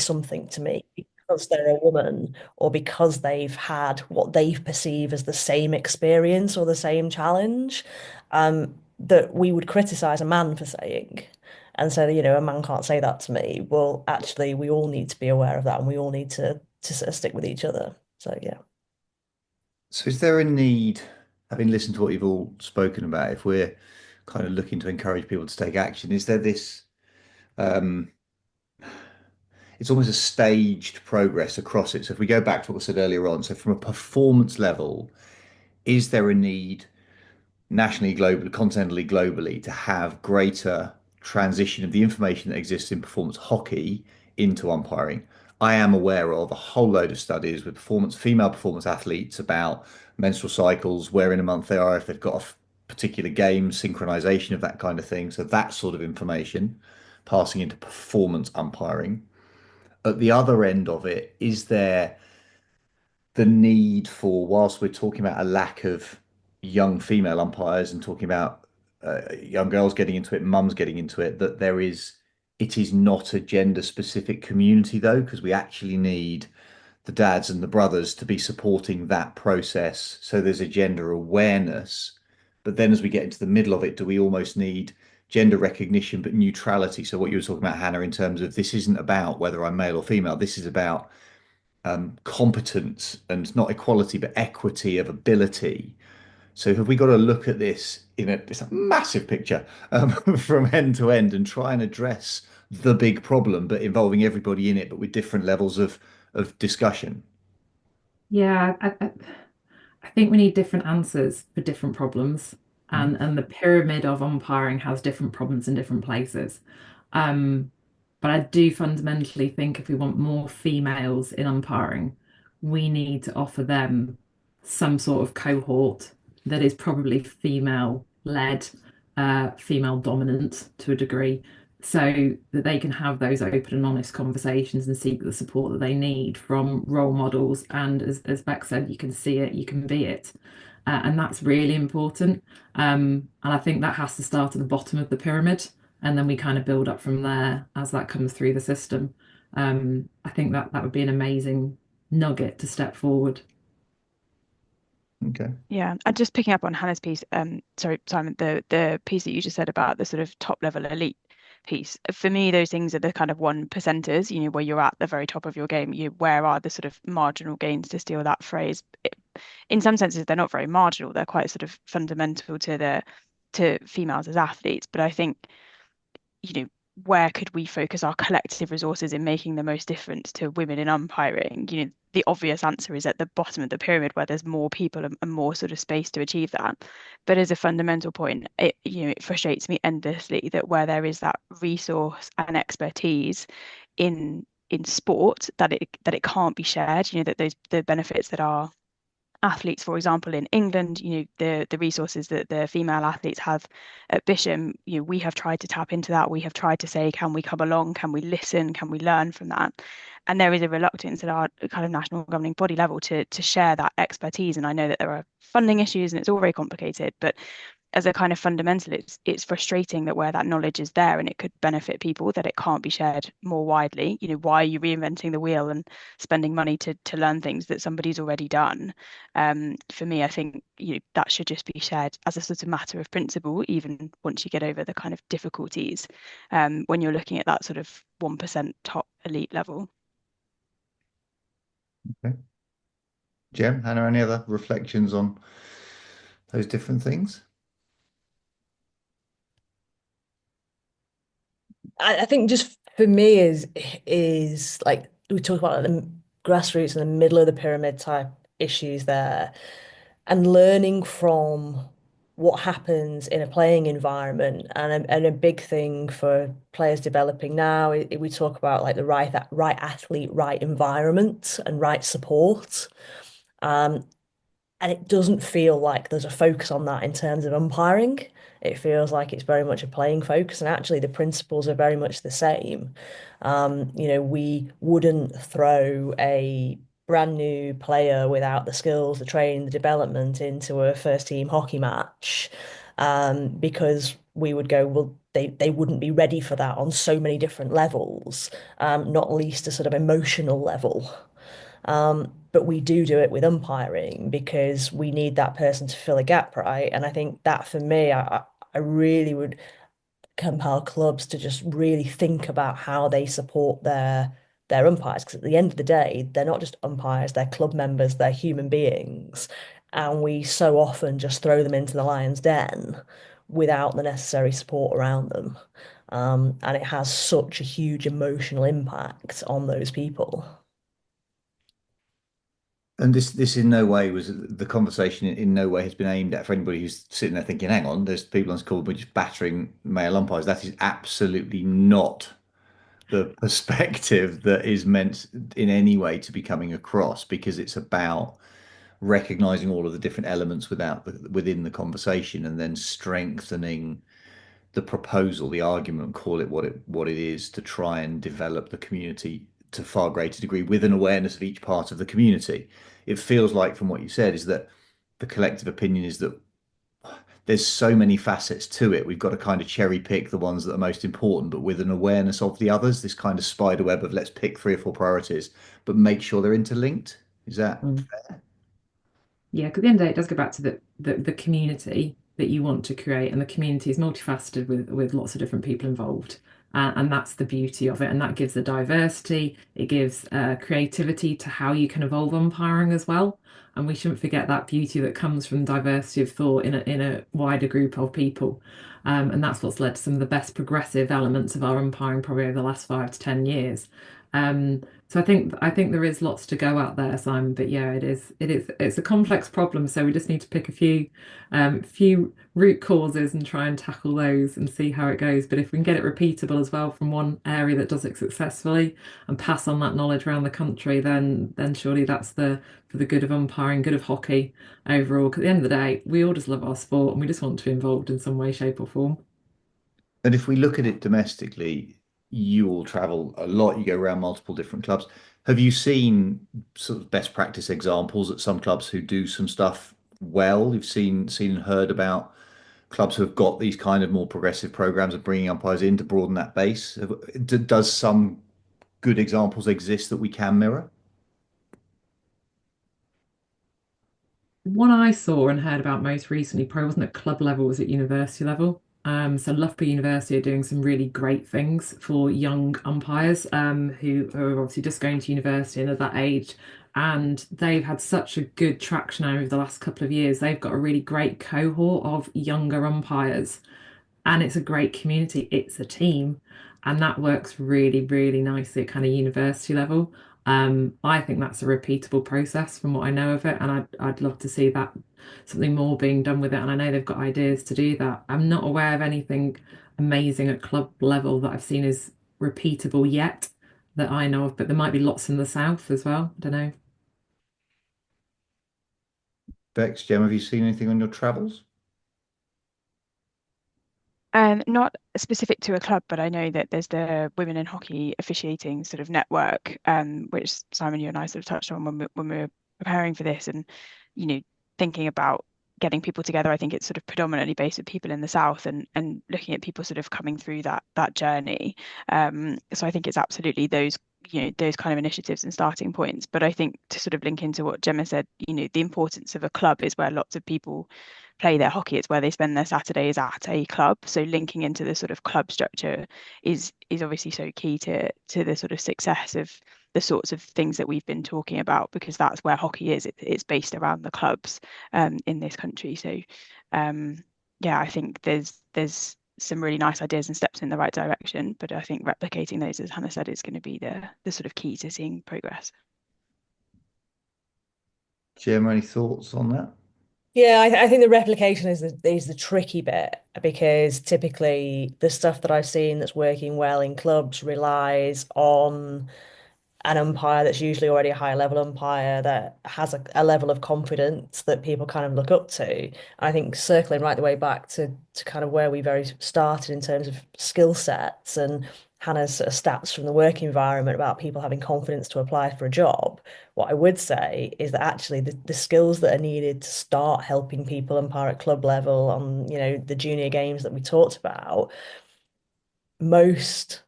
something to me because they're a woman or because they've had what they perceive as the same experience or the same challenge, that we would criticize a man for saying. And so, a man can't say that to me. Well, actually, we all need to be aware of that and we all need to sort of stick with each other. So, yeah. So is there a need, having listened to what you've all spoken about, if we're kind of looking to encourage people to take action, is there this um it's almost a staged progress across it. So if we go back to what I said earlier on, so from a performance level, is there a need nationally, globally, continentally, globally to have greater transition of the information that exists in performance hockey into umpiring? I am aware of a whole load of studies with female performance athletes about menstrual cycles, where in a month they are, if they've got a particular game, synchronization of that kind of thing. So that sort of information passing into performance umpiring. At the other end of it, is there the need for, whilst we're talking about a lack of young female umpires and talking about young girls getting into it, mums getting into it, that it is not a gender specific community though, because we actually need the dads and the brothers to be supporting that process. So there's a gender awareness. But then as we get into the middle of it, do we almost need gender recognition but neutrality? So what you were talking about, Hannah, in terms of this isn't about whether I'm male or female, this is about competence and not equality, but equity of ability. So have we got to look at this in it's a massive picture from end to end and try and address the big problem, but involving everybody in it, but with different levels of discussion? Yeah, I think we need different answers for different problems, Mhm. and the pyramid of umpiring has different problems in different places. Um, but I do fundamentally think if we want more females in umpiring, we need to offer them some sort of cohort that is probably female led, female dominant to a degree, so that they can have those open and honest conversations and seek the support that they need from role models. And as Beck said, you can see it, you can be it. And that's really important. And I think that has to start at the bottom of the pyramid, and then we kind of build up from there as that comes through the system. I think that that would be an amazing nugget to step forward. Okay. Yeah, and just picking up on Hannah's piece, sorry, Simon, the piece that you just said about the sort of top level elite piece. For me, those things are the kind of one percenters, where you're at the very top of your game. Where are the sort of marginal gains, to steal that phrase? In some senses, they're not very marginal. They're quite sort of fundamental to females as athletes. But I think where could we focus our collective resources in making the most difference to women in umpiring? The obvious answer is at the bottom of the pyramid where there's more people and more sort of space to achieve that. But as a fundamental point, it frustrates me endlessly that where there is that resource and expertise in sport, that it can't be shared, that the benefits that are athletes, for example, in England, the resources that the female athletes have at Bisham, we have tried to tap into that. We have tried to say, can we come along? Can we listen? Can we learn from that? And there is a reluctance at our kind of national governing body level to share that expertise. And I know that there are funding issues and it's all very complicated, but as a kind of fundamental, it's frustrating that where that knowledge is there and it could benefit people, that it can't be shared more widely. Why are you reinventing the wheel and spending money to learn things that somebody's already done? For me, I think that should just be shared as a sort of matter of principle, even once you get over the kind of difficulties, when you're looking at that sort of 1% top elite level. Okay. Jem, Hannah, any other reflections on those different things? I think just for me is like we talk about like the grassroots and the middle of the pyramid type issues there, and learning from what happens in a playing environment, and a big thing for players developing now we talk about like the right athlete, right environment, and right support. Um, and it doesn't feel like there's a focus on that in terms of umpiring. It feels like it's very much a playing focus, and actually the principles are very much the same. We wouldn't throw a brand new player without the skills, the training, the development into a first team hockey match, because we would go, well, they wouldn't be ready for that on so many different levels, not least a sort of emotional level. But we do it with umpiring because we need that person to fill a gap, right? And I think that for me, I really would compel clubs to just really think about how they support their umpires. Because at the end of the day, they're not just umpires, they're club members, they're human beings. And we so often just throw them into the lion's den without the necessary support around them. And it has such a huge emotional impact on those people. And this in no way was the conversation in no way has been aimed at for anybody who's sitting there thinking, hang on, there's people on this call, we're just battering male umpires. That is absolutely not the perspective that is meant in any way to be coming across because it's about recognizing all of the different elements within the conversation and then strengthening the proposal, the argument, call it what it is, to try and develop the community to far greater degree with an awareness of each part of the community. It feels like from what you said is that the collective opinion is that there's so many facets to it. We've got to kind of cherry pick the ones that are most important, but with an awareness of the others, this kind of spider web of let's pick three or four priorities, but make sure they're interlinked. Is that Mm. Yeah, because at the end of the day, it does go back to the community that you want to create, and the community is multifaceted with lots of different people involved, and that's the beauty of it, and that gives the diversity, it gives creativity to how you can evolve umpiring as well, and we shouldn't forget that beauty that comes from diversity of thought in a wider group of people, and that's what's led to some of the best progressive elements of our umpiring probably over the last 5 to 10 years. So I think there is lots to go out there, Simon. But yeah, it's a complex problem. So we just need to pick a few root causes and try and tackle those and see how it goes. But if we can get it repeatable as well from one area that does it successfully and pass on that knowledge around the country, then surely that's the for the good of umpiring, good of hockey overall. 'Cause at the end of the day, we all just love our sport and we just want to be involved in some way, shape, or form. And if we look at it domestically, you all travel a lot, you go around multiple different clubs. Have you seen sort of best practice examples at some clubs who do some stuff well? You've seen and heard about clubs who have got these kind of more progressive programs of bringing umpires in to broaden that base. Does some good examples exist that we can mirror? One I saw and heard about most recently probably wasn't at club level, was at university level. So Loughborough University are doing some really great things for young umpires who are obviously just going to university and at that age. And they've had such a good traction over the last couple of years. They've got a really great cohort of younger umpires and it's a great community. It's a team, and that works really, really nicely at kind of university level. I think that's a repeatable process from what I know of it, and I'd love to see that something more being done with it. And I know they've got ideas to do that. I'm not aware of anything amazing at club level that I've seen is repeatable yet that I know of, but there might be lots in the south as well. I don't know. Bex, Gem, have you seen anything on your travels? Not specific to a club, but I know that there's the Women in Hockey Officiating sort of network, which Simon, you and I sort of touched on when we were preparing for this, and thinking about getting people together. I think it's sort of predominantly based with people in the south, and looking at people sort of coming through that journey. So I think it's absolutely those kind of initiatives and starting points. But I think to sort of link into what Gemma said, the importance of a club is where lots of people play their hockey. It's where they spend their Saturdays at a club. So linking into the sort of club structure is obviously so key to the sort of success of the sorts of things that we've been talking about, because that's where hockey is. It's based around the clubs in this country. So yeah, I think there's some really nice ideas and steps in the right direction, but I think replicating those, as Hannah said, is going to be the sort of key to seeing progress. Gem, any thoughts on that? Yeah, I think the replication is the tricky bit because typically the stuff that I've seen that's working well in clubs relies on an umpire that's usually already a high level umpire that has a level of confidence that people kind of look up to. I think circling right the way back to kind of where we very started in terms of skill sets and Hannah's sort of stats from the work environment about people having confidence to apply for a job, what I would say is that actually the skills that are needed to start helping people umpire at club level on, the junior games that we talked about, most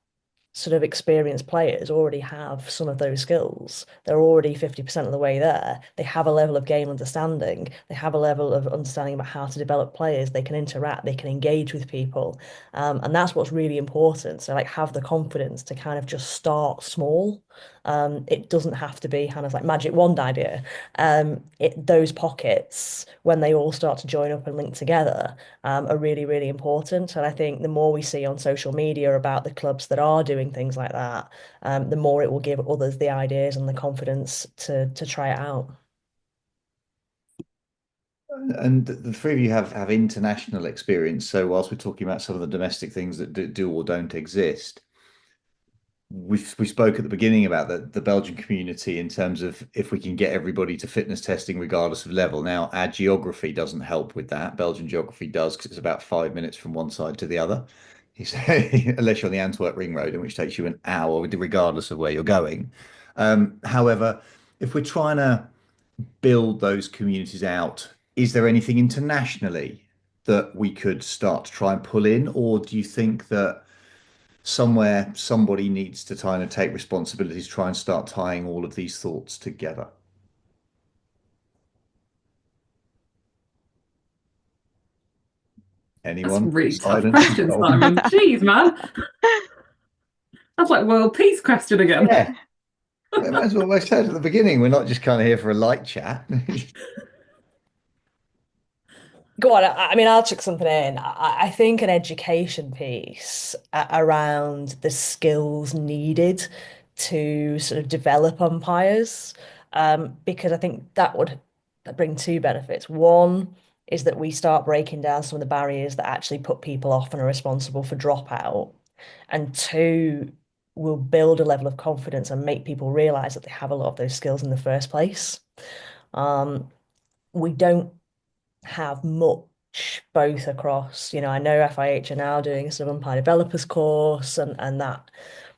sort of experienced players already have some of those skills. They're already 50% of the way there. They have a level of game understanding. They have a level of understanding about how to develop players. They can interact, they can engage with people. And that's what's really important. So like have the confidence to kind of just start small. It doesn't have to be Hannah's like magic wand idea. Those pockets, when they all start to join up and link together, are really, really important. And I think the more we see on social media about the clubs that are doing things like that, the more it will give others the ideas and the confidence to try it out. And the three of you have international experience. So whilst we're talking about some of the domestic things that do or don't exist, we spoke at the beginning about the Belgian community in terms of if we can get everybody to fitness testing regardless of level. Now, our geography doesn't help with that. Belgian geography does because it's about 5 minutes from one side to the other. You say, unless you're on the Antwerp Ring Road, in which takes you an hour, regardless of where you're going. However, if we're trying to build those communities out, is there anything internationally that we could start to try and pull in, or do you think that somewhere somebody needs to kind of take responsibilities, try and start tying all of these thoughts together? That's a Anyone? really tough Silence is question, golden. Simon. Jeez, man. That's like world peace question again. Yeah, that's what I said at the beginning. We're not just kind of here for a light chat. Go on. I mean, I'll chuck something in. I think an education piece around the skills needed to sort of develop umpires, because I think that would bring two benefits. One is that we start breaking down some of the barriers that actually put people off and are responsible for dropout. And two, will build a level of confidence and make people realize that they have a lot of those skills in the first place. We don't have much both across, I know FIH are now doing a sort of umpire developers course and that,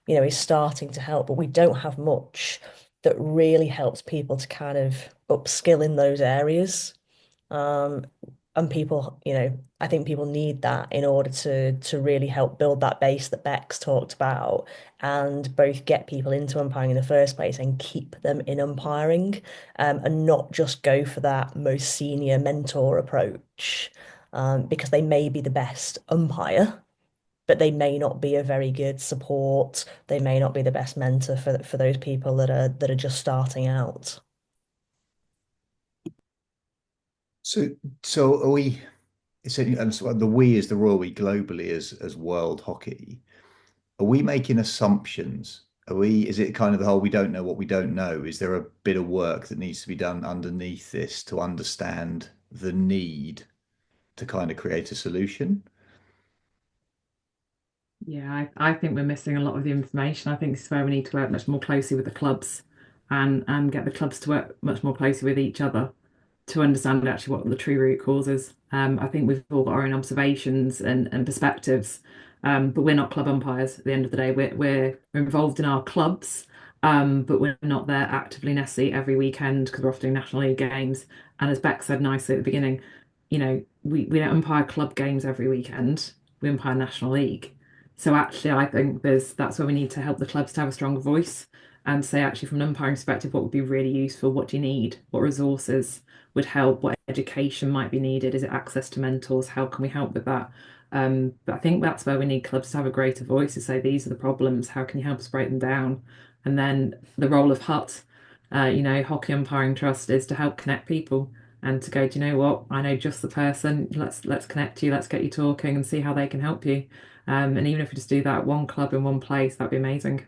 is starting to help, but we don't have much that really helps people to kind of upskill in those areas. Um, and people, I think people need that in order to really help build that base that Bex talked about and both get people into umpiring in the first place and keep them in umpiring, and not just go for that most senior mentor approach, because they may be the best umpire, but they may not be a very good support. They may not be the best mentor for those people that are just starting out. So, so are we? So, and so the we is the Royal We globally as world hockey. Are we making assumptions? Are we? Is it kind of the whole we don't know what we don't know? Is there a bit of work that needs to be done underneath this to understand the need to kind of create a solution? Yeah, I think we're missing a lot of the information. I think this is where we need to work much more closely with the clubs and get the clubs to work much more closely with each other to understand actually what the true root cause is. I think we've all got our own observations and perspectives, but we're not club umpires at the end of the day. We're involved in our clubs, but we're not there actively necessarily every weekend because we're often doing National League games. And as Beck said nicely at the beginning, we don't umpire club games every weekend. We umpire National League. So actually, I think that's where we need to help the clubs to have a stronger voice and say actually from an umpiring perspective, what would be really useful? What do you need? What resources would help? What education might be needed? Is it access to mentors? How can we help with that? But I think that's where we need clubs to have a greater voice to say these are the problems. How can you help us break them down? And then the role of HUT, Hockey Umpiring Trust, is to help connect people and to go, do you know what? I know just the person. Let's connect you. Let's get you talking and see how they can help you. And even if we just do that one club in one place, that'd be amazing.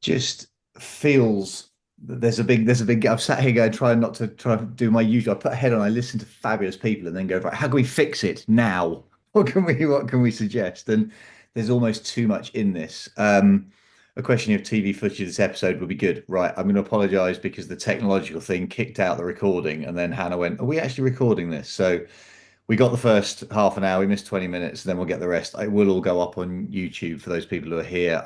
Just feels that there's a big I'm sat here going trying not to try to do my usual. I put a head on, I listen to fabulous people and then go, right, how can we fix it now? What can we suggest? And there's almost too much in this. A question of TV footage of this episode would be good. Right, I'm going to apologize because the technological thing kicked out the recording, and then Hannah went, "Are we actually recording this?" So we got the first half an hour, we missed 20 minutes, then we'll get the rest. It will all go up on YouTube for those people who are here.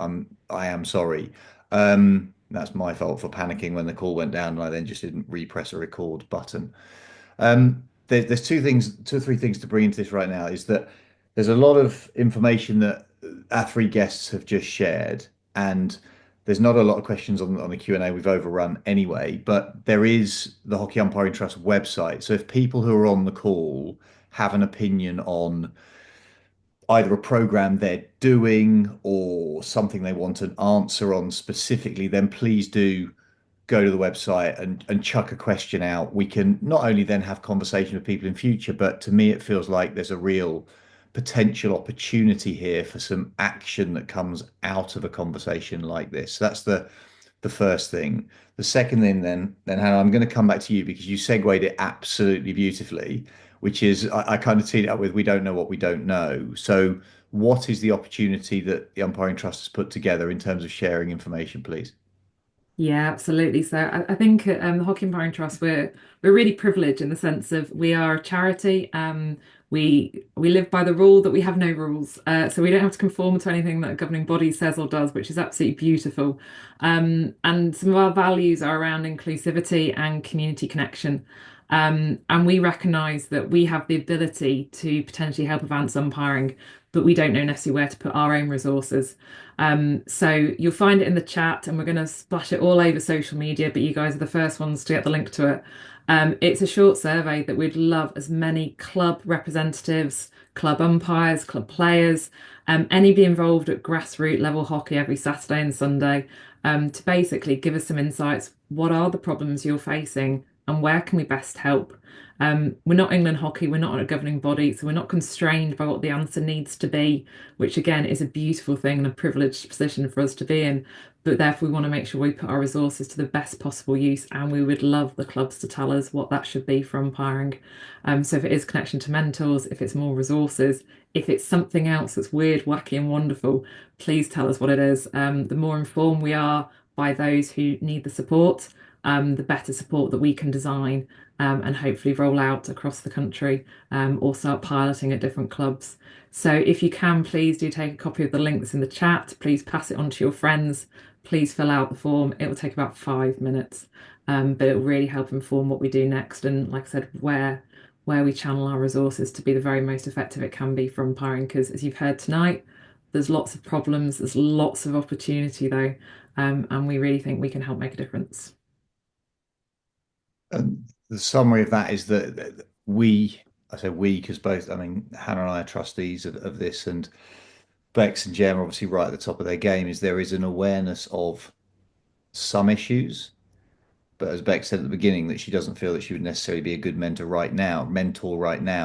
I am sorry. That's my fault for panicking when the call went down and I then just didn't repress a record button. There's two or three things to bring into this right now is that there's a lot of information that our three guests have just shared, and there's not a lot of questions on the Q&A. We've overrun anyway, but there is the Hockey Umpiring Trust website. So if people who are on the call have an opinion on either a program they're doing or something they want an answer on specifically, then please do go to the website and chuck a question out. We can not only then have conversation with people in future, but to me, it feels like there's a real potential opportunity here for some action that comes out of a conversation like this. So that's the first thing. The second thing, then Hannah, I'm going to come back to you because you segued it absolutely beautifully, which is I kind of teed it up with we don't know what we don't know. So what is the opportunity that the Umpiring Trust has put together in terms of sharing information, please? Yeah, absolutely. So I think the Hockey Umpiring Trust, we're really privileged in the sense of we are a charity. We live by the rule that we have no rules. So we don't have to conform to anything that a governing body says or does, which is absolutely beautiful. And some of our values are around inclusivity and community connection. And we recognise that we have the ability to potentially help advance umpiring, but we don't know necessarily where to put our own resources. So you'll find it in the chat, and we're going to splash it all over social media, but you guys are the first ones to get the link to it. It's a short survey that we'd love as many club representatives, club umpires, club players, anybody involved at grassroots level hockey every Saturday and Sunday, to basically give us some insights. What are the problems you're facing, and where can we best help? We're not England Hockey, we're not a governing body, so we're not constrained by what the answer needs to be, which again is a beautiful thing and a privileged position for us to be in. But therefore, we want to make sure we put our resources to the best possible use, and we would love the clubs to tell us what that should be for umpiring. So if it is connection to mentors, if it's more resources, if it's something else that's weird, wacky, and wonderful, please tell us what it is. The more informed we are by those who need the support, the better support that we can design and hopefully roll out across the country or start piloting at different clubs. So if you can, please do take a copy of the link that's in the chat. Please pass it on to your friends. Please fill out the form. It will take about 5 minutes, but it will really help inform what we do next. And like I said, where we channel our resources to be the very most effective it can be for umpiring. Because as you've heard tonight, there's lots of problems. There's lots of opportunity though, and we really think we can help make a difference. And the summary of that is that we, I say we because both, I mean, Hannah and I are trustees of this, and Bex and Jem are obviously right at the top of their game, is there is an awareness of some issues. But as Beck said at the beginning, that she doesn't feel that she would necessarily be a good mentor right now,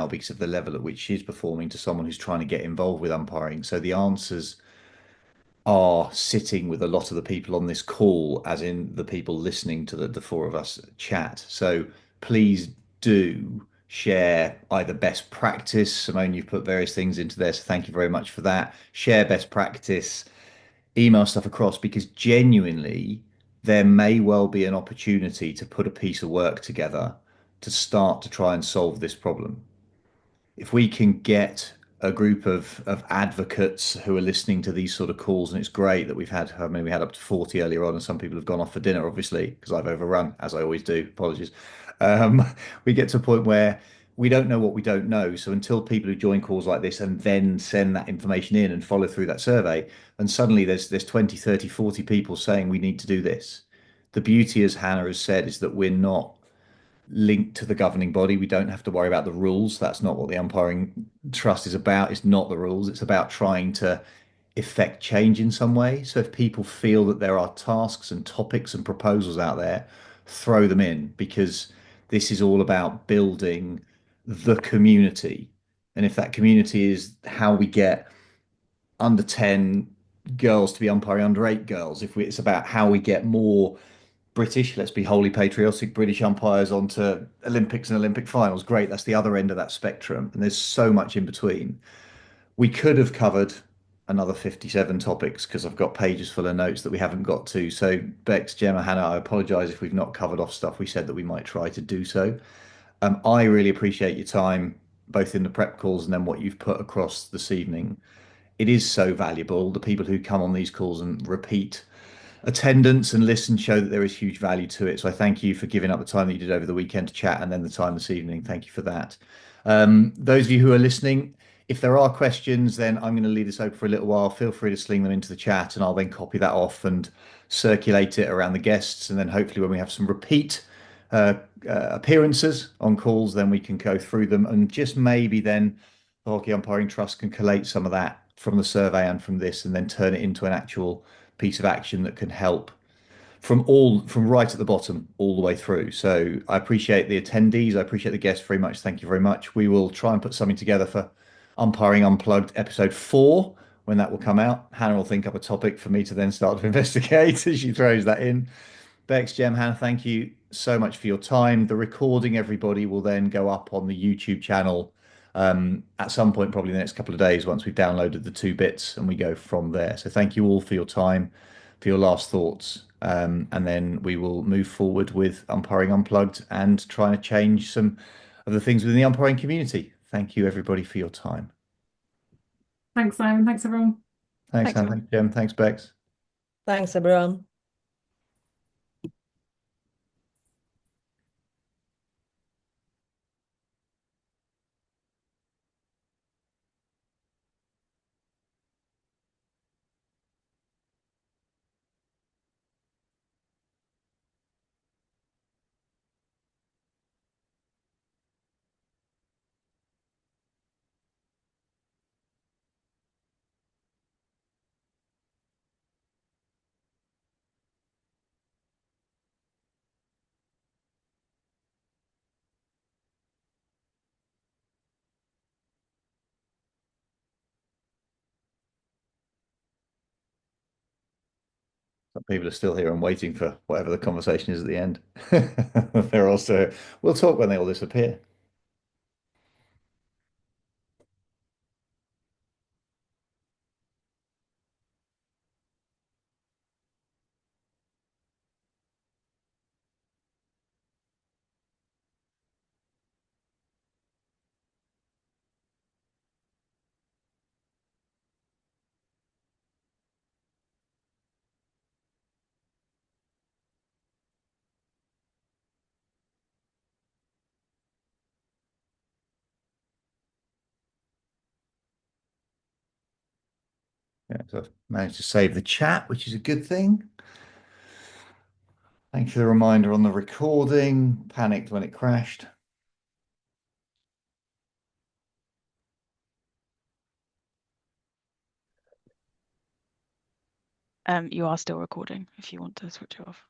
because of the level at which she's performing to someone who's trying to get involved with umpiring. So the answers are sitting with a lot of the people on this call, as in the people listening to the four of us chat. So please do share either best practice. Simone, you've put various things into there, so thank you very much for that. Share best practice, email stuff across, because genuinely there may well be an opportunity to put a piece of work together to start to try and solve this problem. If we can get a group of advocates who are listening to these sort of calls, and it's great that we've had, I mean, we had up to 40 earlier on, and some people have gone off for dinner, obviously, because I've overrun, as I always do. Apologies. Um, we get to a point where we don't know what we don't know. So until people who join calls like this and then send that information in and follow through that survey, and suddenly there's 20, 30, 40 people saying we need to do this. The beauty, as Hannah has said, is that we're not linked to the governing body. We don't have to worry about the rules. That's not what the umpiring trust is about. It's not the rules. It's about trying to effect change in some way. So if people feel that there are tasks and topics and proposals out there, throw them in, because this is all about building the community. And if that community is how we get under 10 girls to be umpiring under 8 girls, it's about how we get more British, let's be wholly patriotic, British umpires onto Olympics and Olympic finals. Great. That's the other end of that spectrum. And there's so much in between. We could have covered another 57 topics because I've got pages full of notes that we haven't got to. So, Bex, Gemma, Hannah, I apologize if we've not covered off stuff we said that we might try to do so. I really appreciate your time. both in the prep calls and then what you've put across this evening. It is so valuable. The people who come on these calls and repeat attendance and listen show that there is huge value to it. So I thank you for giving up the time that you did over the weekend to chat and then the time this evening. Thank you for that. Those of you who are listening, if there are questions, then I'm going to leave this open for a little while. Feel free to sling them into the chat and I'll then copy that off and circulate it around the guests. And then hopefully when we have some repeat appearances on calls, then we can go through them and just maybe then the Hockey Umpiring Trust can collate some of that from the survey and from this and then turn it into an actual piece of action that can help from right at the bottom all the way through. So I appreciate the attendees. I appreciate the guests very much. Thank you very much. We will try and put something together for Umpiring Unplugged episode 4 when that will come out. Hannah will think up a topic for me to then start to investigate as she throws that in. Bex, Gem, Hannah, thank you so much for your time. The recording, everybody, will then go up on the YouTube channel at some point, probably the next couple of days, once we've downloaded the 2 bits and we go from there. So thank you all for your time, for your last thoughts. And then we will move forward with Umpiring Unplugged and trying to change some of the things within the umpiring community. Thank you, everybody, for your time. Thanks, Simon. Thanks, everyone. Thanks, Thanks, Hannah. everyone. Thanks, Gem. Thanks, Bex. Thanks, everyone. Some people are still here and waiting for whatever the conversation is at the end. They're also, we'll talk when they all disappear. Yeah, so I've managed to save the chat, which is a good thing. Thanks for the reminder on the recording. Panicked when it crashed. You are still recording if you want to switch it off.